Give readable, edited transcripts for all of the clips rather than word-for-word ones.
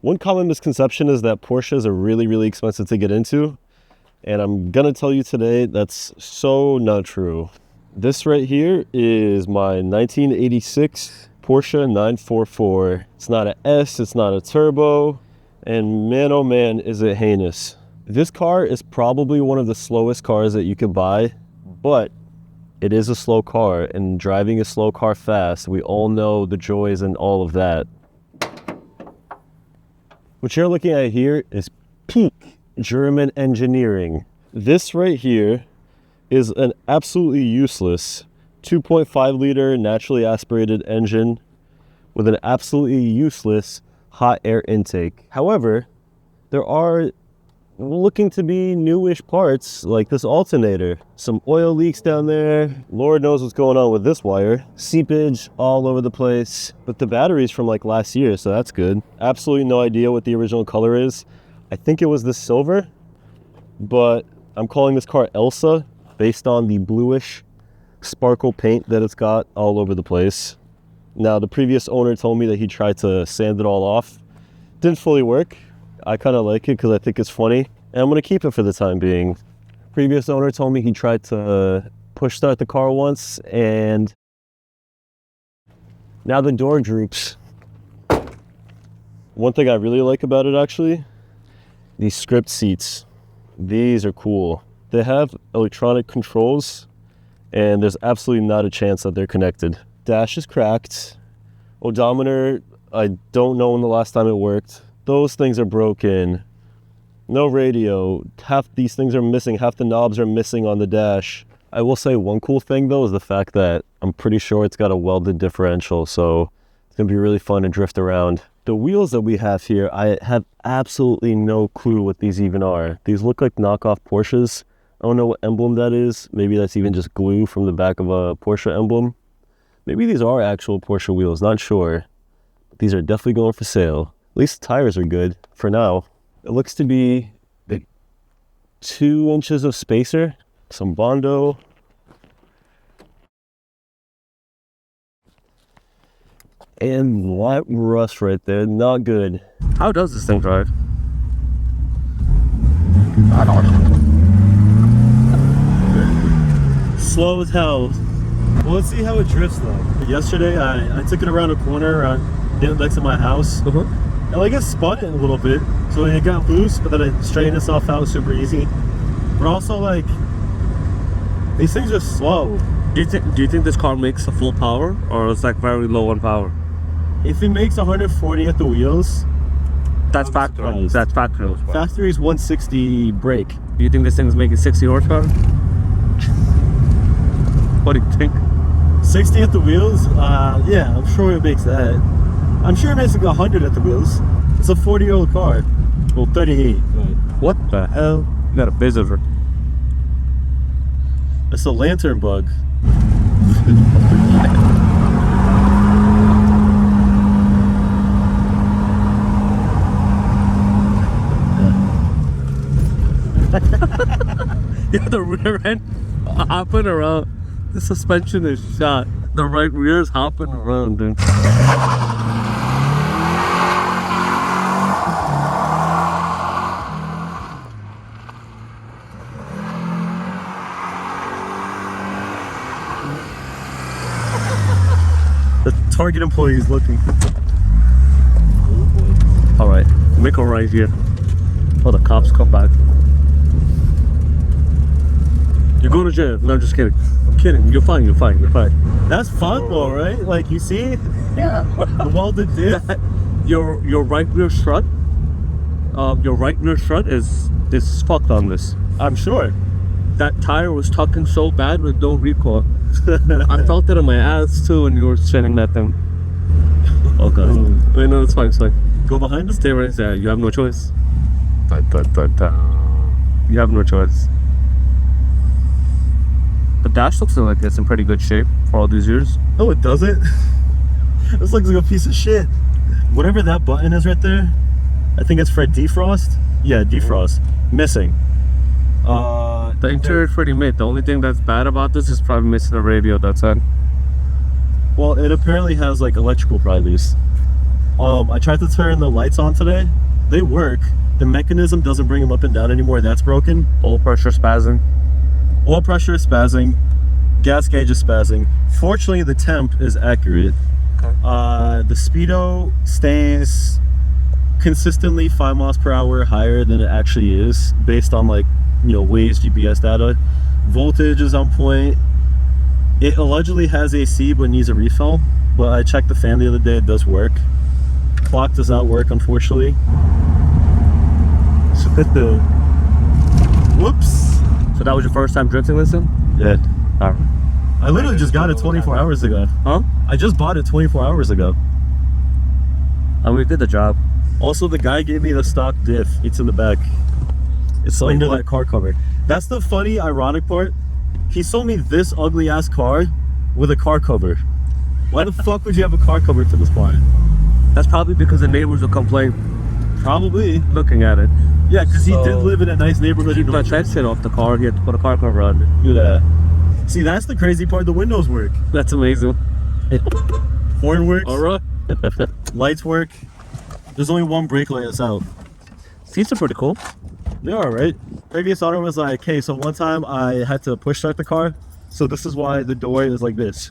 One common misconception is that Porsches are really, really expensive to get into. And I'm gonna tell you today that's so not true. This right here is my 1986 Porsche 944. It's not an S, it's not a turbo, and man oh man is it heinous. This car is probably one of the slowest cars that you could buy, but it is a slow car, and driving a slow car fast, we all know the joys and all of that. What you're looking at here is peak German engineering. This right here is an absolutely useless 2.5 liter naturally aspirated engine with an absolutely useless hot air intake. However, there are looking to be newish parts like this alternator. Some oil leaks down there. Lord knows what's going on with this wire. Seepage all over the place. But the battery's from like last year, so that's good. Absolutely no idea what the original color is. I think it was the silver, but I'm calling this car Elsa based on the bluish sparkle paint that it's got all over the place. Now, the previous owner told me that he tried to sand it all off. Didn't fully work. I kind of like it because I think it's funny, and I'm going to keep it for the time being. Previous owner told me he tried to push start the car once, and now the door droops. One thing I really like about it, actually, these script seats. These are cool. They have electronic controls, and there's absolutely not a chance that they're connected. Dash is cracked. Odometer, I don't know when the last time it worked. Those things are broken. No radio. Half these things are missing. Half the knobs are missing on the dash. I will say one cool thing though is the fact that I'm pretty sure it's got a welded differential, so it's gonna be really fun to drift around. The wheels that we have here, I have absolutely no clue what these even are. These look like knockoff Porsches. I don't know what emblem that is. Maybe that's even just glue from the back of a Porsche emblem. Maybe these are actual Porsche wheels, not sure. But these are definitely going for sale. At least the tires are good for now. It looks to be 2 inches of spacer, some Bondo. And white rust right there, not good. How does this thing drive? I don't know. Slow as hell. Well, let's see how it drifts though. Yesterday, I took it around a corner next to my house. And like it spun it a little bit, so it got loose, but then it straightened itself out super easy. But also, like, these things are slow. Do you think this car makes a full power, or it's like very low on power? If it makes 140 at the wheels, that's factory. That's factory. Factory's 160 brake. Do you think this thing's making 60 horsepower? What do you think? 60 at the wheels? Yeah, I'm sure it makes that. I'm sure it makes like 100 at the wheels. It's a 40-year-old car. Well, 38. What the hell? You got a visitor. It's a lantern bug. Yeah, the rear end hopping around. The suspension is shot. The right rear is hopping around, dude. The Target employee is looking. All right, make a right here. Oh, the cops come back. You're going to jail. No, I'm just kidding. I'm kidding. You're fine. You're fine. You're fine. That's fun though, right? Like, you see? Yeah. The welded diff. Your right rear strut. Your right rear strut is fucked on this. I'm sure. That tire was tucking so bad with no recoil. I felt it in my ass too when you were spinning that thing. Okay. Wait, no, it's fine. It's fine. Go behind us. Stay right there. You have no choice. You have no choice. The dash looks like it's in pretty good shape for all these years. No, it doesn't. This looks like a piece of shit. Whatever that button is right there, I think it's for defrost. Yeah, defrost. Missing. The interior is pretty mid. The only thing that's bad about this is probably missing the radio. That's it. Well, it apparently has like electrical problems. I tried to turn the lights on today. They work. The mechanism doesn't bring them up and down anymore. That's broken. Oil pressure spazzing. Oil pressure is spazzing. Gas gauge is spazzing. Fortunately, the temp is accurate. Okay. The speedo stays consistently 5 miles per hour higher than it actually is, based on like, you know, Waze GPS data. Voltage is on point. It allegedly has AC but needs a refill, but I checked the fan the other day. It does work. Clock does not work, unfortunately. So whoops. So that was your first time drifting this thing? Yeah. Alright. I literally just got it 24 hours ago. Huh? I just bought it 24 hours ago. And we did the job. Also, the guy gave me the stock diff. It's in the back. It's under that car cover. That's the funny, ironic part. He sold me this ugly ass car with a car cover. Why the fuck would you have a car cover for this car? That's probably because the neighbors will complain Probably. looking at it. Yeah, because he did live in a nice neighborhood. Keep that shit off the car. You have to put a car cover on it. Do that. See, that's the crazy part. The windows work. That's amazing. Horn works. Alright. Lights work. There's only one brake light that's out. Seats are pretty cool. They're alright. Previous owner was like, hey, so one time I had to push start the car. So this is why the door is like this.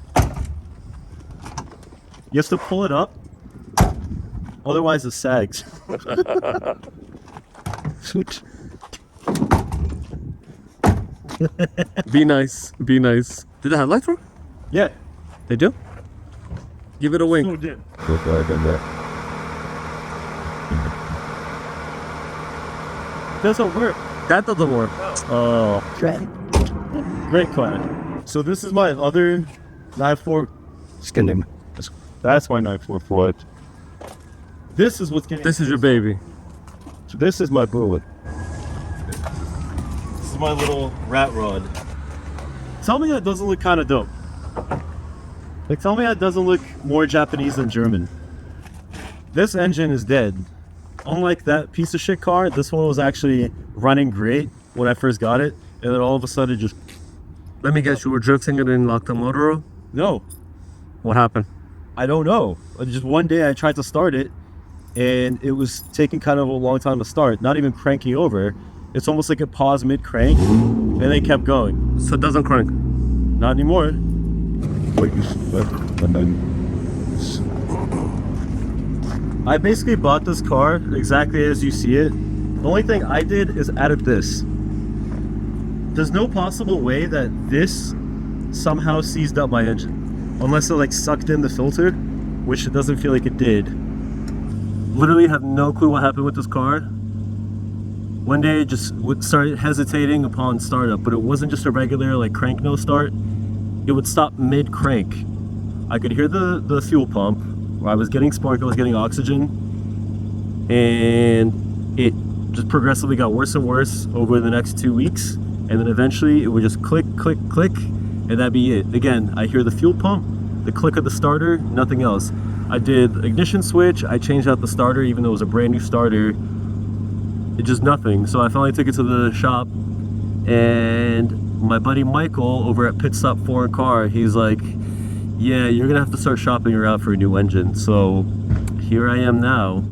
You have to pull it up. Otherwise it sags. Be nice. Be nice. Did the headlights work? Yeah. They do? Give it a wink. So dim. Doesn't work. That doesn't work. Oh. Great car. So this is my other 9.4 Skinning. That's my 944. This is what's getting. This is your baby. This is my bullet. This is my little rat rod. Tell me that doesn't look kind of dope. Like, tell me that doesn't look more Japanese than German. This engine is dead. Unlike that piece of shit car, this one was actually running great when I first got it, and then all of a sudden it just. Let me guess, you were drifting it in locked motor. No, What happened? I don't know. Just one day I tried to start it, and it was taking kind of a long time to start, not even cranking over. It's almost like it paused mid-crank, and then kept going. So it doesn't crank. Not anymore. I basically bought this car exactly as you see it. The only thing I did is added this. There's no possible way that this somehow seized up my engine. Unless it like sucked in the filter, which it doesn't feel like it did. Literally have no clue what happened with this car. One day it just started hesitating upon startup, but it wasn't just a regular like crank no start. It would stop mid crank. I could hear the fuel pump. I was getting spark, I was getting oxygen, and it just progressively got worse and worse over the next 2 weeks. And then eventually it would just click, click, click, and that'd be it. Again, I hear the fuel pump, the click of the starter, nothing else. I did ignition switch, I changed out the starter even though it was a brand new starter. It just nothing. So I finally took it to the shop, and my buddy Michael over at Pit Stop Foreign Car, he's like, yeah, you're gonna have to start shopping around for a new engine. So here I am now.